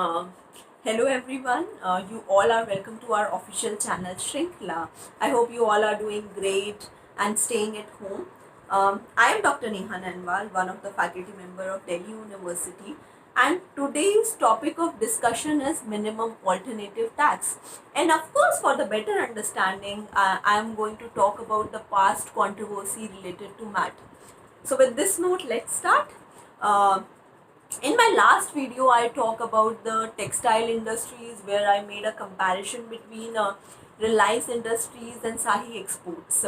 Um, Hello everyone, you all are welcome to our official channel Shrinkla. I hope you all are doing great and staying at home. I am Dr. Neha Nanwal, one of the faculty member of Delhi University, and today's topic of discussion is minimum alternative tax. And of course, for the better understanding, I am going to talk about the past controversy related to MAT. So with this note, let's start. Uh, in my last video, I talk about the textile industries where I made a comparison between Reliance Industries and Sahi Exports.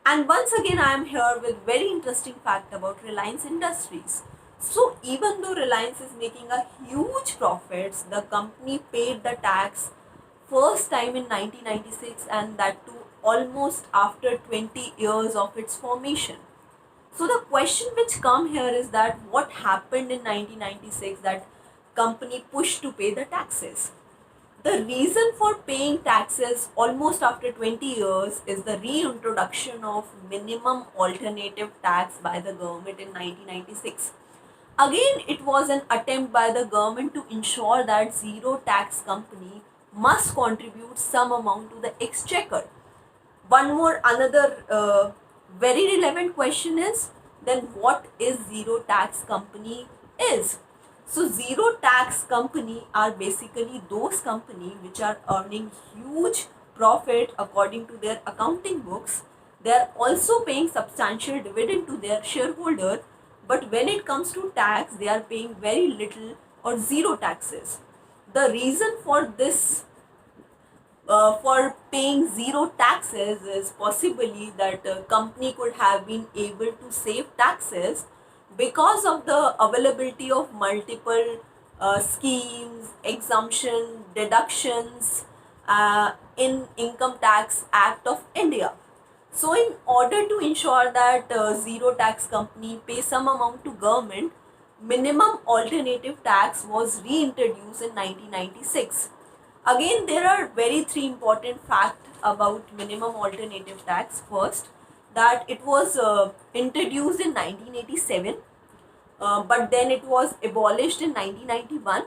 And once again, I am here with very interesting fact about Reliance Industries. So even though Reliance is making a huge profits, the company paid the tax first time in 1996, and that too almost after 20 years of its formation. So the question which come here is that what happened in 1996 that company pushed to pay the taxes. The reason for paying taxes almost after 20 years is the reintroduction of minimum alternative tax by the government in 1996. Again, it was an attempt by the government to ensure that zero tax company must contribute some amount to the exchequer. Another very relevant question is, then what is zero tax company is? So zero tax company are basically those company which are earning huge profit according to their accounting books. They are also paying substantial dividend to their shareholder, but when it comes to tax, they are paying very little or zero taxes. The reason for this, for paying zero taxes, is possibly that a company could have been able to save taxes because of the availability of multiple schemes, exemption, deductions in Income Tax Act of India. So in order to ensure that zero tax company pay some amount to government, minimum alternative tax was reintroduced in 1996. Again, there are very three important facts about minimum alternative tax. First, that it was introduced in 1987, but then it was abolished in 1991,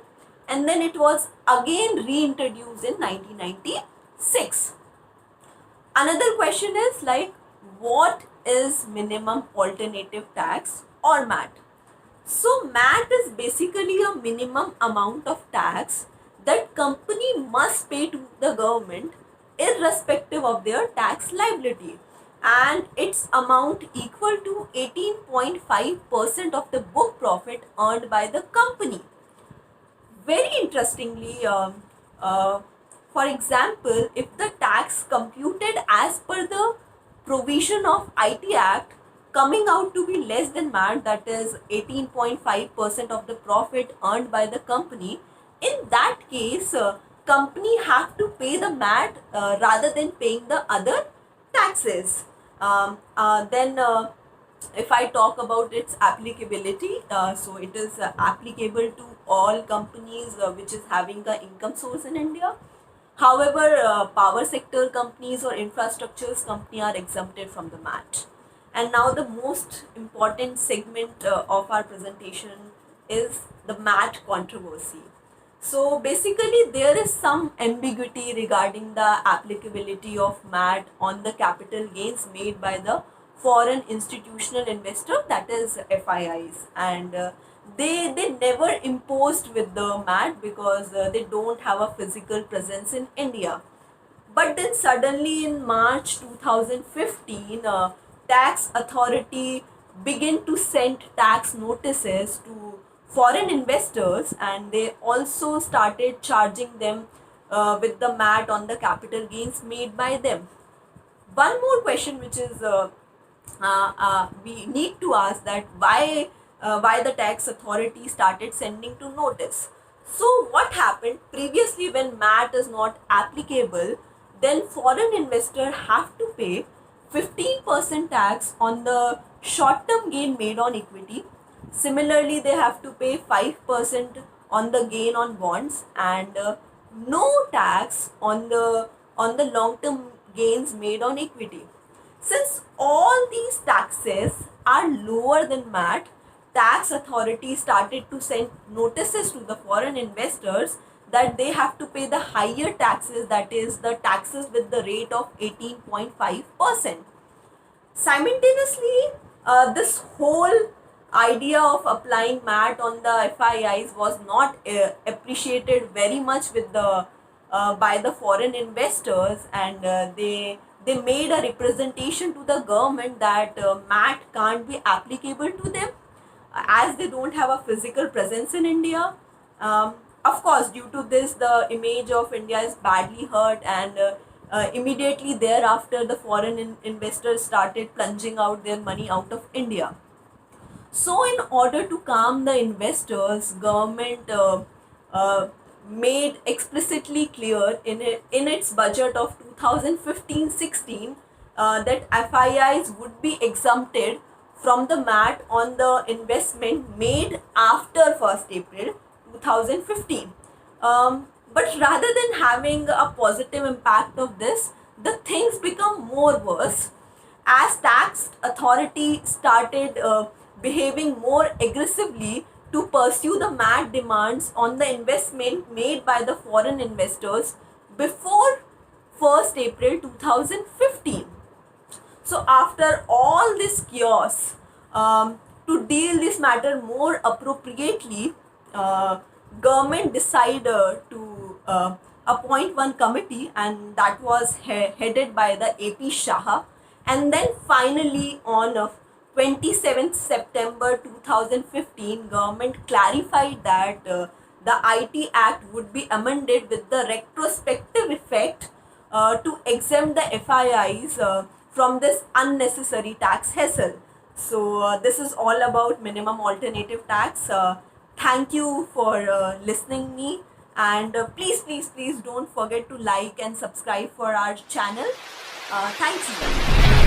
and then it was again reintroduced in 1996. Another question is like, what is minimum alternative tax or MAT? So MAT is basically a minimum amount of tax that company must pay to the government irrespective of their tax liability, and its amount equal to 18.5% of the book profit earned by the company. Very interestingly, uh, for example, if the tax computed as per the provision of IT Act coming out to be less than MAT, that is 18.5% of the profit earned by the company, in that case, company have to pay the MAT rather than paying the other taxes. Then if I talk about its applicability, so it is applicable to all companies which is having the income source in India. However, power sector companies or infrastructures company are exempted from the MAT. And now the most important segment of our presentation is the MAT controversy. So basically, there is some ambiguity regarding the applicability of MAT on the capital gains made by the foreign institutional investor, that is FIIs, and they never imposed with the MAT because they don't have a physical presence in India. But then suddenly in March 2015, tax authority began to send tax notices to foreign investors, and they also started charging them with the MAT on the capital gains made by them. One more question which is we need to ask, that why the tax authority started sending to notice. So what happened previously, when MAT is not applicable, then foreign investor have to pay 15% tax on the short term gain made on equity. Similarly, they have to pay 5% on the gain on bonds, and no tax on the long term gains made on equity. Since all these taxes are lower than MAT, tax authorities started to send notices to the foreign investors that they have to pay the higher taxes, that is the taxes with the rate of 18.5%. Simultaneously, this whole idea of applying MAT on the FIIs was not appreciated very much with the by the foreign investors, and they made a representation to the government that MAT can't be applicable to them as they don't have a physical presence in India. Um, of course, due to this, the image of India is badly hurt, and immediately thereafter, the foreign investors started plunging out their money out of India. So, in order to calm the investors, government made explicitly clear in its budget of 2015-16 that FIIs would be exempted from the MAT on the investment made after 1st April 2015. But rather than having a positive impact of this, the things become more worse as tax authority started behaving more aggressively to pursue the MAT demands on the investment made by the foreign investors before 1st April 2015. So after all this chaos, to deal this matter more appropriately, government decided to appoint one committee, and that was headed by the AP Shah. And then finally on 27th September 2015, government clarified that the IT Act would be amended with the retrospective effect to exempt the FIIs from this unnecessary tax hassle. So this is all about minimum alternative tax. Thank you for listening me, and please don't forget to like and subscribe for our channel. Thank you.